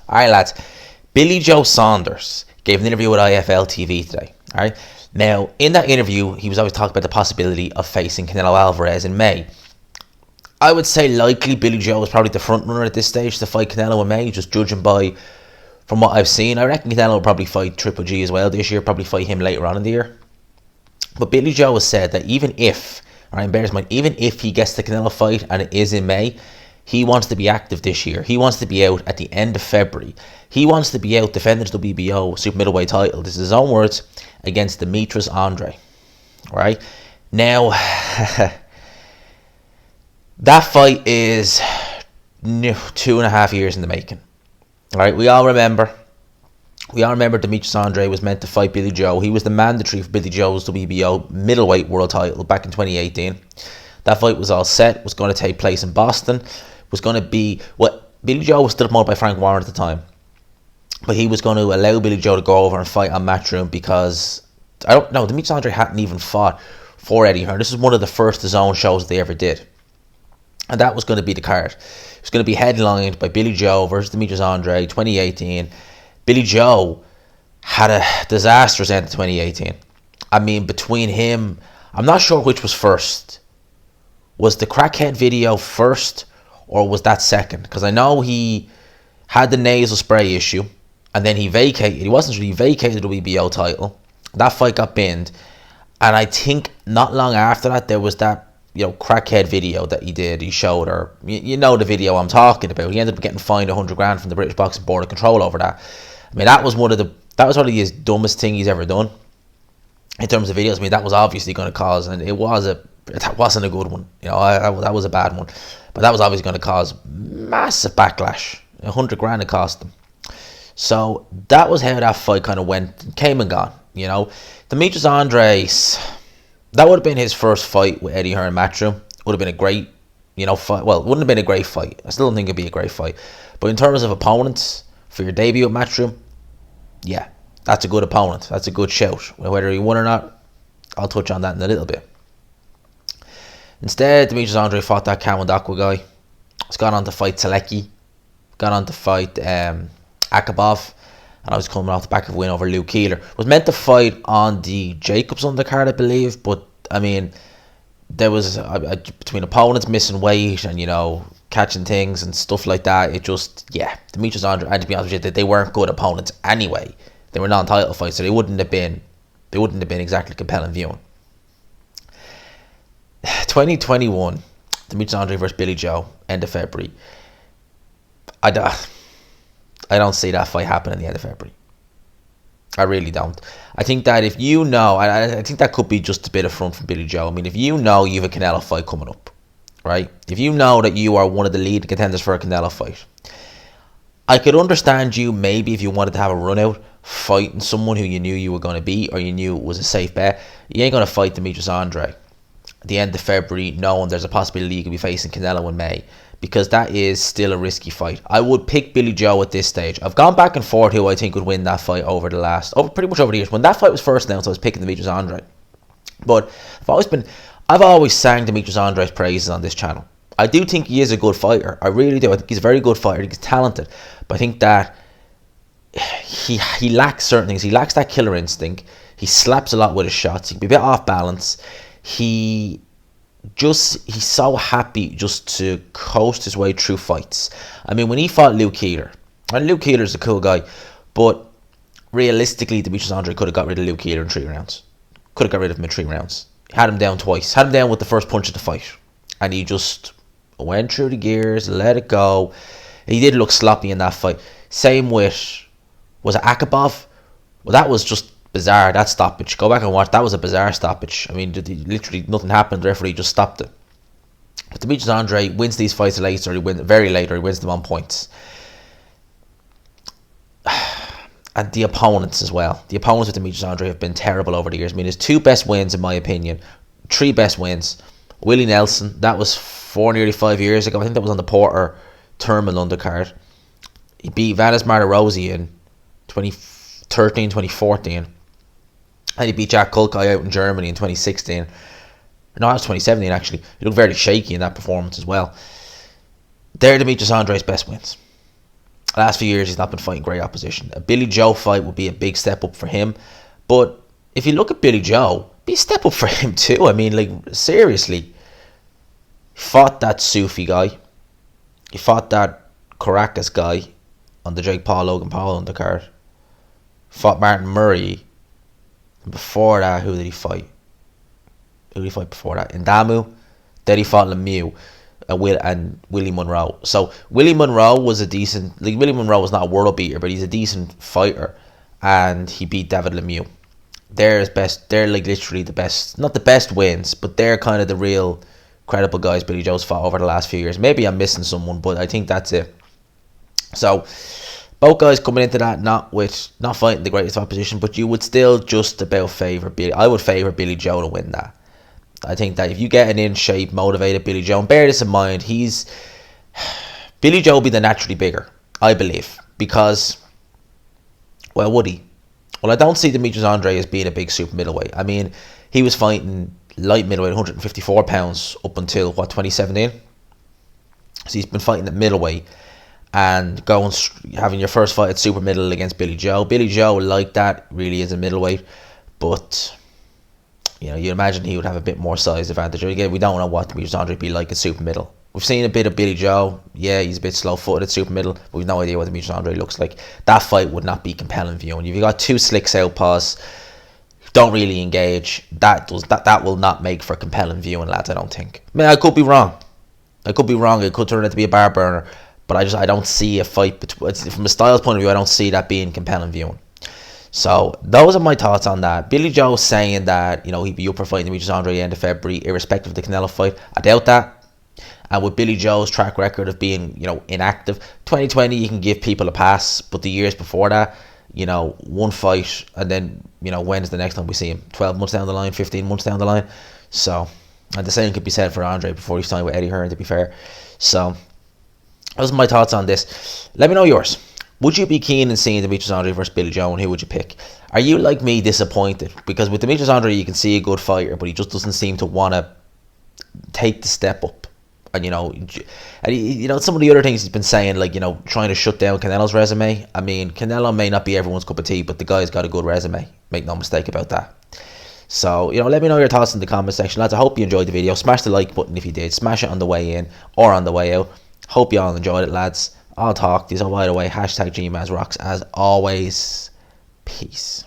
Alright, lads. Billy Joe Saunders gave an interview with IFL TV today. Alright. Now, in that interview, he was always talking about the possibility of facing Canelo Alvarez in May. I would say likely Billy Joe is probably the front runner at this stage to fight Canelo in May, just judging by from what I've seen. I reckon Canelo will probably fight Triple G as well this year, probably fight him later on in the year. But Billy Joe has said that even if, alright, bear in mind, even if he gets the Canelo fight and it is in May, he wants to be active this year. He wants to be out at the end of February. He wants to be out defending the WBO super middleweight title. This is his own words, against Demetrius Andrade. Right? Now, that fight is 2.5 years in the making. Right? We all remember Demetrius Andrade was meant to fight Billy Joe. He was the mandatory for Billy Joe's WBO middleweight world title back in 2018. That fight was all set, was going to take place in Boston, was going to be, Billy Joe was still promoted by Frank Warren at the time, but he was going to allow Billy Joe to go over and fight on Matchroom because, I don't know, Demetrius Andrade hadn't even fought for Eddie Hearn. This is one of the first DAZN shows they ever did. And that was going to be the card. It was going to be headlined by Billy Joe versus Demetrius Andrade, 2018. Billy Joe had a disastrous end to 2018. I mean, between him, I'm not sure which was first. Was the crackhead video first or was that second? Because I know he had the nasal spray issue and then he vacated. He wasn't really vacated the WBO title. That fight got binned. And I think not long after that, there was that, crackhead video that he did. He showed her. You know the video I'm talking about. He ended up getting fined 100 grand from the British Boxing Board of Control over that. I mean, that was probably his dumbest thing he's ever done in terms of videos. I mean, that was obviously going to cause, and that wasn't a good one. That was a bad one. But that was obviously going to cause massive backlash. 100 grand it cost them. So that was how that fight kind of went, came and gone. Demetrius Andrade, that would have been his first fight with Eddie Hearn Matchroom. Would have been a great, fight. Well, it wouldn't have been a great fight. I still don't think it'd be a great fight. But in terms of opponents for your debut at Matchroom, yeah, that's a good opponent. That's a good shout. Whether he won or not, I'll touch on that in a little bit. Instead, Demetrius Andrade fought that Kamandakwa guy. He's gone on to fight Selecki. Gone on to fight Akabov. And I was coming off the back of a win over Luke Keeler. Was meant to fight on the Jacobs undercard, I believe. But, I mean, there was, between opponents missing weight and, catching things and stuff like that, it just, Demetrius Andrade, and to be honest with you, they weren't good opponents anyway. They were non-title fights, so they wouldn't have been exactly compelling viewing. 2021, Demetrius Andrade versus Billy Joe, end of February. I don't see that fight happening at the end of February. I really don't. I think that if I think that could be just a bit of front from Billy Joe. I mean, if you have a Canelo fight coming up, right? If you know that you are one of the leading contenders for a Canelo fight, I could understand you maybe if you wanted to have a run out fighting someone who you knew you were going to beat or you knew it was a safe bet. You ain't going to fight Demetrius Andrade at the end of February knowing there's a possibility you could be facing Canelo in May, because that is still a risky fight. I would pick Billy Joe at this stage. I've gone back and forth who I think would win that fight pretty much over the years. When that fight was first announced, I was picking Demetrius Andrade. But I've always sang Demetrius Andrade's praises on this channel. I do think he is a good fighter. I really do. I think he's a very good fighter. I think he's talented. But I think that he lacks certain things. He lacks that killer instinct. He slaps a lot with his shots. He can be a bit off balance. He's so happy just to coast his way through fights. I mean, when he fought Luke Keeler, and Luke Keeler's a cool guy, but realistically, Demetrius Andrade could have got rid of Luke Keeler in 3 rounds. Could have got rid of him in 3 rounds. Had him down twice. Had him down with the first punch of the fight. And he just went through the gears, let it go. He did look sloppy in that fight. Same with, was it Akabov? Well, that was just bizarre, that stoppage. Go back and watch. That was a bizarre stoppage. I mean, literally nothing happened. The referee just stopped it. But Demetrius Andrade wins these fights late, or he wins very late, or he wins them on points. And the opponents as well. The opponents with Demetrius Andrade have been terrible over the years. I mean, his 2 best wins, in my opinion, 3 best wins. Willie Nelson, that was nearly 5 years ago. I think that was on the Porter Thurman undercard. He beat Vanes Martirossi in 2013, 2014. And he beat Jack Kulkai out in Germany in 2016. No, that was 2017 actually. He looked very shaky in that performance as well. They're Demetrius Andrade's best wins. Last few years, he's not been fighting great opposition. A Billy Joe fight would be a big step up for him. But if you look at Billy Joe, be a step up for him too. I mean, like, seriously. He fought that Sufi guy. He fought that Caracas guy on the Jake Paul Logan Paul undercard. Fought Martin Murray. And before that, who did he fight? Who did he fight before that? Ndamu. Then he fought Lemieux. And Willie Monroe. So Willie Monroe was a decent, like, Willie Monroe was not a world beater, but he's a decent fighter, and he beat David Lemieux. They're his best. They're like literally the best, not the best wins, but they're kind of the real credible guys Billy Joe's fought over the last few years. Maybe I'm missing someone, but I think that's it. So both guys coming into that not fighting the greatest opposition, but you would still just about favour Billy. I would favour Billy Joe to win that. I think that if you get an in shape, motivated Billy Joe, and bear this in mind, Billy Joe will be the naturally bigger, I believe, because, well, would he? Well, I don't see Demetrius Andrade as being a big super middleweight. I mean, he was fighting light middleweight, 154 pounds up until 2017. So he's been fighting at middleweight and having your first fight at super middle against Billy Joe. Billy Joe, like that, really is a middleweight, but you know, you imagine he would have a bit more size advantage. Again, we don't know what Demetrius Andrade would be like at super middle. We've seen a bit of Billy Joe. Yeah, he's a bit slow-footed at super middle, but we've no idea what Demetrius Andrade looks like. That fight would not be compelling viewing. If you got two slick southpaws, don't really engage, that will not make for compelling viewing, lads, I don't think. I mean, I could be wrong. It could turn out to be a bar burner, but I don't see a fight from a styles point of view. I don't see that being compelling viewing. So those are my thoughts on that. Billy Joe saying that, you know, he'd be up for fighting Demetrius Andrade at the end of February, irrespective of the Canelo fight. I doubt that. And with Billy Joe's track record of being, you know, inactive, 2020 you can give people a pass, but the years before that, you know, one fight, and then, you know, when's the next time we see him? 12 months down the line, 15 months down the line. So, and the same could be said for Andre before he signed with Eddie Hearn, to be fair. So, those are my thoughts on this. Let me know yours. Would you be keen in seeing Demetrius Andrade versus Billy Joe, and who would you pick? Are you, like me, disappointed? Because with Demetrius Andrade, you can see a good fighter, but he just doesn't seem to want to take the step up. And, you know, some of the other things he's been saying, like, you know, trying to shut down Canelo's resume. I mean, Canelo may not be everyone's cup of tea, but the guy's got a good resume. Make no mistake about that. So, you know, let me know your thoughts in the comment section, lads. I hope you enjoyed the video. Smash the like button if you did. Smash it on the way in or on the way out. Hope you all enjoyed it, lads. I'll talk to you. So, by the way, hashtag GMASRocks as always. Peace.